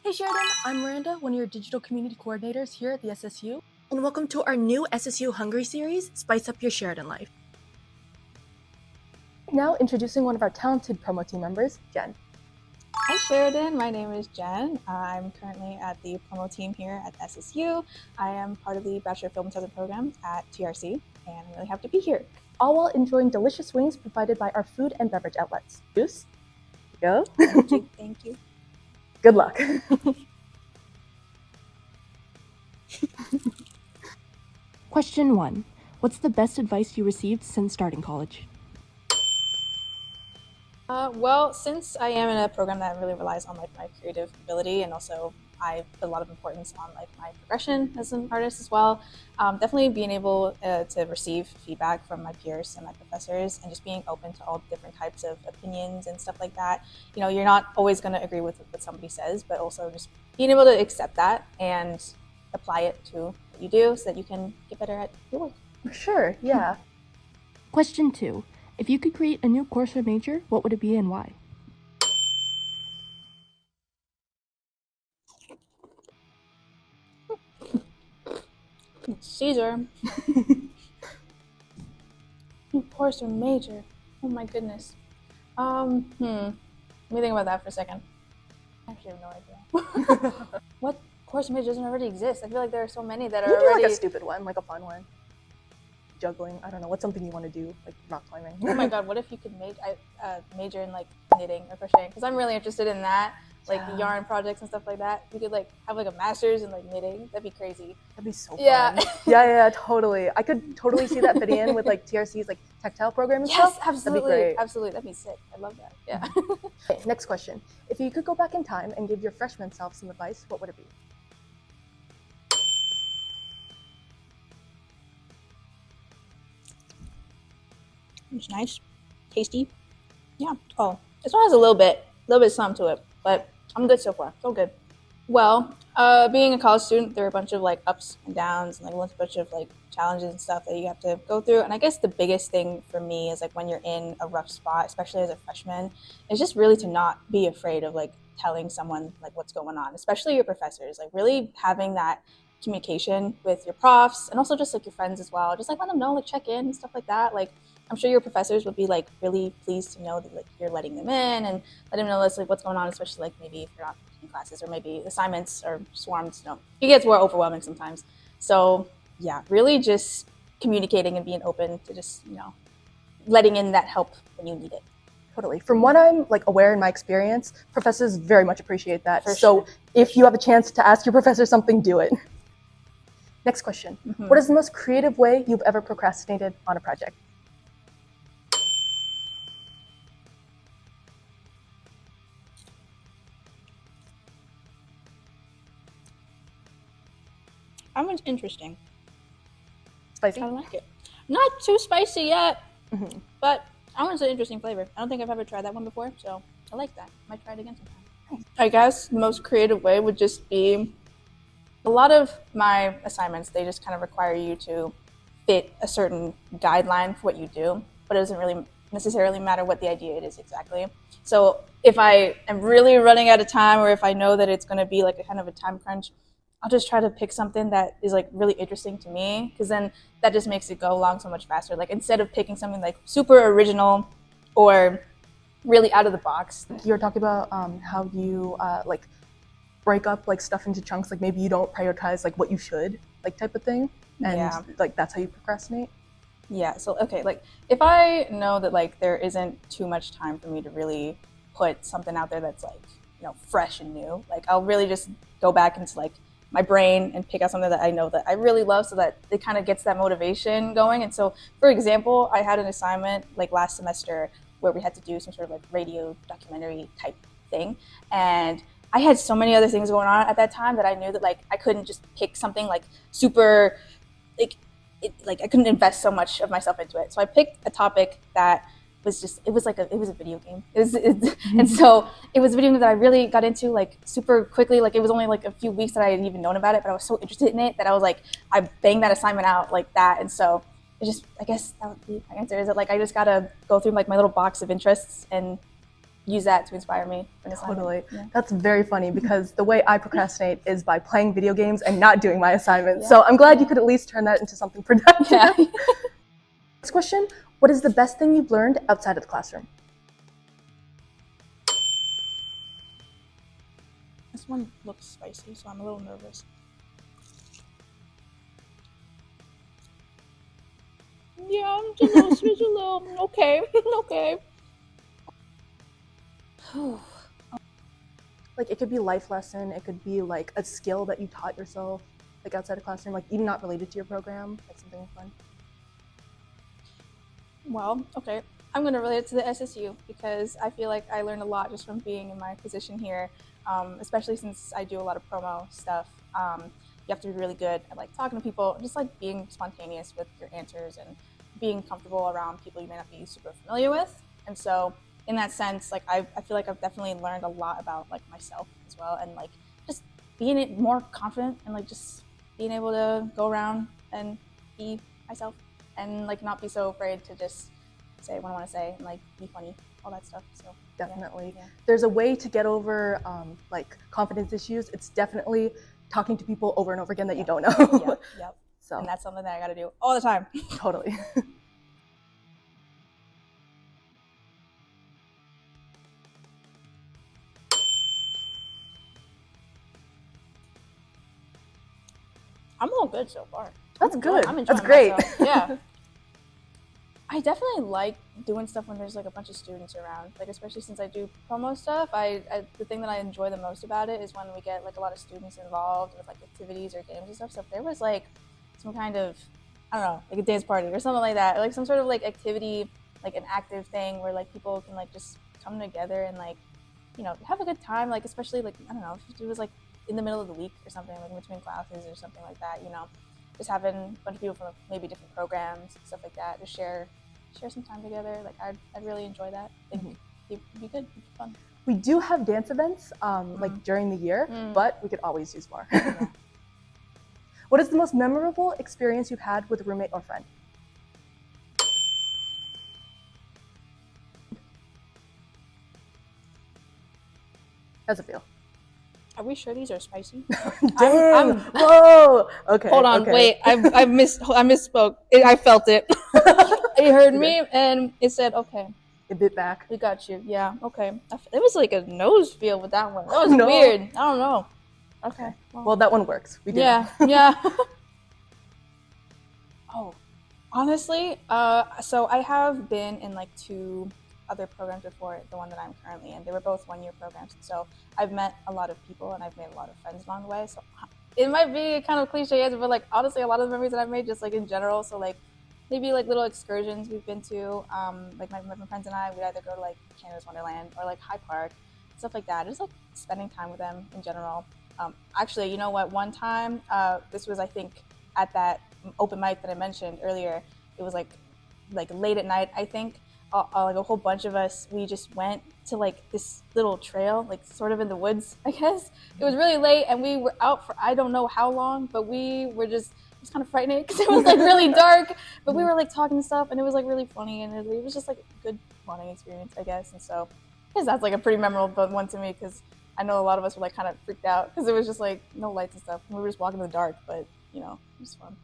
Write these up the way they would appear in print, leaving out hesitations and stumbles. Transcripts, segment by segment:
Hey Sheridan, I'm Miranda, one of your digital community coordinators here at the SSU, and welcome to our new SSU Hungry series, Spice Up Your Sheridan Life. Now introducing one of our talented promo team members, Jen. Hi Sheridan, my name is Jen. I'm currently at the promo team here at SSU. I am part of the Bachelor of Film and Television program at TRC, and I'm really happy to be here. All while enjoying delicious wings provided by our food and beverage outlets. Juice? Go. Thank you. Good luck. Question 1. What's the best advice you received since starting college? Well, since I am in a program that really relies on my creative ability, and also I put a lot of importance on my progression as an artist as well, definitely being able to receive feedback from my peers and my professors, and just being open to all different types of opinions and stuff like that. You know, you're not always going to agree with what somebody says, but also just being able to accept that and apply it to what you do so that you can get better at your work. Sure, yeah. Question 2. If you could create a new course or major, what would it be and why? Caesar. New course or major? Oh my goodness. Let me think about that for a second. I actually have no idea. What course or major doesn't already exist? I feel like there are so many that are You do already like a stupid one, like a fun one. Juggling, I don't know, what's something you want to do, like rock climbing? Oh my god, what if you could major in like knitting or crocheting? Because I'm really interested in that, like yarn projects and stuff like that. You could like have like a master's in like knitting. That'd be crazy. That'd be so fun. Yeah. yeah, totally. I could totally see that fitting in with like TRC's like tactile program and stuff. Yes, absolutely. That'd be great. Absolutely, that'd be sick. I love that. Yeah. Okay, next question. If you could go back in time and give your freshman self some advice, what would it be? It's nice, tasty. Yeah. Oh, this one has a little bit of some to it, but I'm good so far. So good. Well, being a college student, there are a bunch of like ups and downs and like a bunch of like challenges and stuff that you have to go through. And I guess the biggest thing for me is like when you're in a rough spot, especially as a freshman, is just really to not be afraid of like telling someone like what's going on, especially your professors. Like really having that communication with your profs and also just like your friends as well. Just like let them know, like check in and stuff like that. Like I'm sure your professors would be like really pleased to know that like you're letting them in and let them know that's like what's going on, especially like maybe if you're not in classes or maybe assignments are swarmed. You know, it gets more overwhelming sometimes. So yeah, really just communicating and being open to just, you know, letting in that help when you need it. Totally. From what I'm like aware in my experience, professors very much appreciate that. For so sure. If you have a chance to ask your professor something, do it. Next question. What is the most creative way you've ever procrastinated on a project? That one's interesting. Spicy? I like it. Not too spicy yet, but that one's an interesting flavor. I don't think I've ever tried that one before, so I like that. Might try it again sometime. I guess the most creative way would just be a lot of my assignments, they just kind of require you to fit a certain guideline for what you do, but it doesn't really necessarily matter what the idea it is exactly. So if I am really running out of time or if I know that it's going to be like a kind of a time crunch, I'll just try to pick something that is like really interesting to me, because then that just makes it go along so much faster. Like instead of picking something like super original or really out of the box. You were talking about how you like break up like stuff into chunks, like maybe you don't prioritize like what you should, like type of thing, and like that's how you procrastinate. Yeah, so okay, like if I know that like there isn't too much time for me to really put something out there that's like, you know, fresh and new, like I'll really just go back into like my brain and pick out something that I know that I really love, so that it kind of gets that motivation going. And so for example, I had an assignment like last semester where we had to do some sort of like radio documentary type thing, and I had so many other things going on at that time that I knew that like I couldn't just pick something like super like I couldn't invest so much of myself into it. So I picked a topic that was just, it was a video game. And so it was a video game that I really got into like super quickly. Like it was only like a few weeks that I had even known about it, but I was so interested in it that I was like, I banged that assignment out like that. And so I guess that would be my answer, is that like I just gotta go through like my little box of interests and use that to inspire me for an assignment. Totally. Yeah. That's very funny because the way I procrastinate is by playing video games and not doing my assignments. So I'm glad you could at least turn that into something productive. Yeah. Next question, what is the best thing you've learned outside of the classroom? This one looks spicy, so I'm a little nervous. Yeah, just a little. Okay, okay. Like it could be a life lesson, it could be like a skill that you taught yourself, like outside the classroom, like even not related to your program, like something fun. Well, okay. I'm going to relate it to the SSU because I feel like I learned a lot just from being in my position here, especially since I do a lot of promo stuff. You have to be really good at like talking to people, just like being spontaneous with your answers and being comfortable around people you may not be super familiar with. And so in that sense, like I feel like I've definitely learned a lot about like myself as well, and like just being more confident and like just being able to go around and be myself and like not be so afraid to just say what I want to say and like be funny, all that stuff. So definitely, yeah. There's a way to get over like confidence issues. It's definitely talking to people over and over again that you don't know. Yep. So and that's something that I got to do all the time. Totally. I'm all good so far. That's good. I'm enjoying That's great. myself. Yeah. I definitely like doing stuff when there's like a bunch of students around, like especially since I do promo stuff. The thing that I enjoy the most about it is when we get like a lot of students involved with like activities or games and stuff. So if there was like some kind of, I don't know, like a dance party or something like that, or like some sort of like activity, like an active thing where like people can like just come together and like, you know, have a good time. Like especially like, I don't know, if it was like in the middle of the week or something, like in between classes or something like that, you know, just having a bunch of people from maybe different programs, stuff like that, to share some time together. Like I'd really enjoy that. I think it'd be good, it'd be fun. We do have dance events like during the year, but we could always use more. Yeah. What is the most memorable experience you've had with a roommate or friend? How's it feel? Are we sure these are spicy? Dang! Whoa! Okay. Hold on, okay. wait. I misspoke. I felt it. It heard me, and it said, "Okay." It bit back. We got you. Yeah. Okay. It was like a nose feel with that one. That was weird. I don't know. Okay. Well, that one works. We did. Yeah. Yeah. Oh, honestly, so I have been in like 2 other programs before the one that I'm currently in. They were both 1-year programs. So I've met a lot of people and I've made a lot of friends along the way. So it might be kind of cliche answer, but like honestly, a lot of the memories that I've made just like in general. So like maybe like little excursions we've been to. Like my friends and I would either go to like Canada's Wonderland or like High Park, stuff like that. Just like spending time with them in general. Actually, you know what? One time, this was I think at that open mic that I mentioned earlier. It was like late at night, I think. Like a whole bunch of us, we just went to like this little trail, like sort of in the woods, I guess. It was really late and we were out for I don't know how long, but we were just, it was kind of frightening because it was like really dark, but we were like talking stuff and it was like really funny and it was just like a good bonding experience, I guess. And so I guess that's like a pretty memorable one to me because I know a lot of us were like kind of freaked out because it was just like no lights and stuff. And we were just walking in the dark, but you know, it was fun.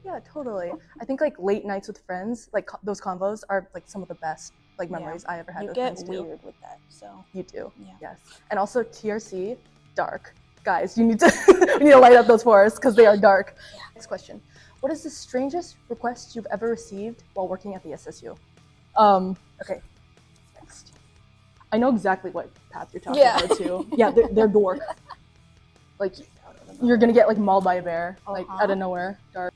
Yeah, totally. I think like late nights with friends, like those combos are like some of the best like memories I ever had with friends too. You get weird with that, so. You do, yeah. Yes. And also TRC, dark. Guys, you need to light up those for us because they are dark. Yeah. Next question. What is the strangest request you've ever received while working at the SSU? Okay, next. I know exactly what path you're talking about too. Yeah, they're dork. Like, you're gonna get like mauled by a bear, like out of nowhere, dark.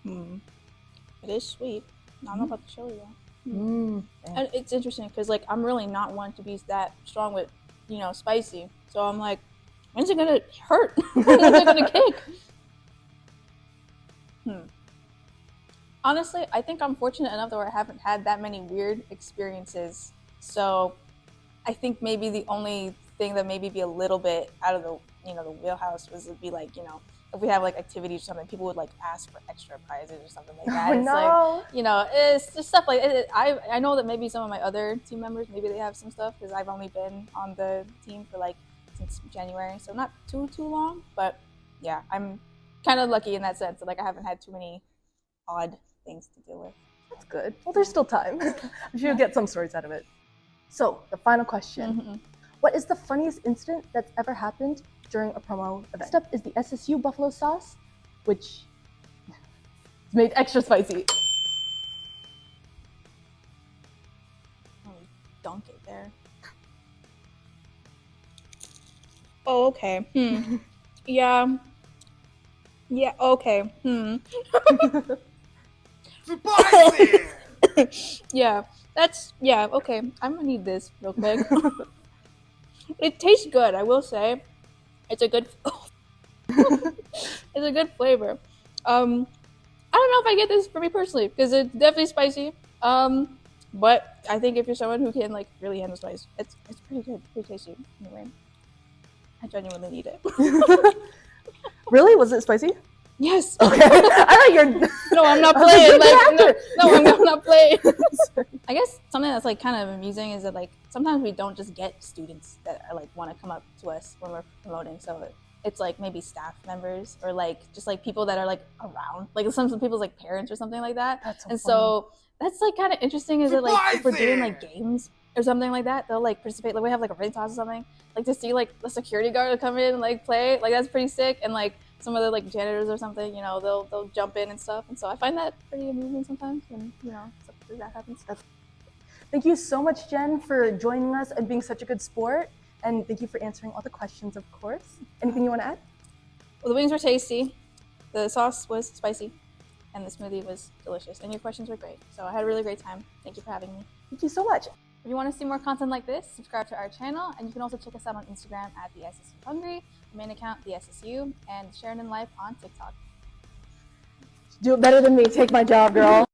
It is sweet. I don't know about the chili though. And it's interesting because like I'm really not one to be that strong with, you know, spicy. So I'm like, when's it gonna hurt? When's it gonna kick? Honestly, I think I'm fortunate enough that I haven't had that many weird experiences. So I think maybe the only thing that maybe be a little bit out of the, you know, the wheelhouse would be like, you know, if we have like activities or something, people would like ask for extra prizes or something like that. Oh, It's no. like, it's just stuff like I know that maybe some of my other team members, maybe they have some stuff because I've only been on the team for like since January, so not too long. But yeah, I'm kind of lucky in that sense that like I haven't had too many odd things to deal with. That's good. Well, there's still time. I'm sure you'll get some stories out of it. So, the final question. What is the funniest incident that's ever happened during a promo event? Next up is the SSU buffalo sauce, which is made extra spicy. Dunk it there. Oh, okay. Yeah. Yeah, okay. Spicy! Yeah, okay. I'm gonna need this real quick. It tastes good, I will say. It's a good it's a good flavor. I don't know if I get this for me personally, because it's definitely spicy. But I think if you're someone who can like really handle spice, it's pretty good, pretty tasty. Anyway, I genuinely need it. Really? Was it spicy? Yes. Okay. I thought you're. No, I'm not playing. I'm not playing. I guess something that's like kind of amusing is that like sometimes we don't just get students that are like want to come up to us when we're promoting. So it's like maybe staff members or like just like people that are like around, like some people's like parents or something like that. That's so and funny. so that's like kind of interesting. Is that like if we're doing like games or something like that, they'll like participate. Like we have like a ring toss or something. Like to see like the security guard come in and like play, like that's pretty sick. And like some of the like janitors or something, they'll jump in and stuff. And so I find that pretty amusing sometimes when stuff like that happens. Thank you so much, Jen, for joining us and being such a good sport. And thank you for answering all the questions, of course. Anything you want to add? Well, the wings were tasty, the sauce was spicy, and the smoothie was delicious. And your questions were great. So I had a really great time. Thank you for having me. Thank you so much. If you want to see more content like this, subscribe to our channel, and you can also check us out on Instagram at the SSU Hungry, our main account, the SSU, and SheridanLife on TikTok. Do it better than me. Take my job, girl.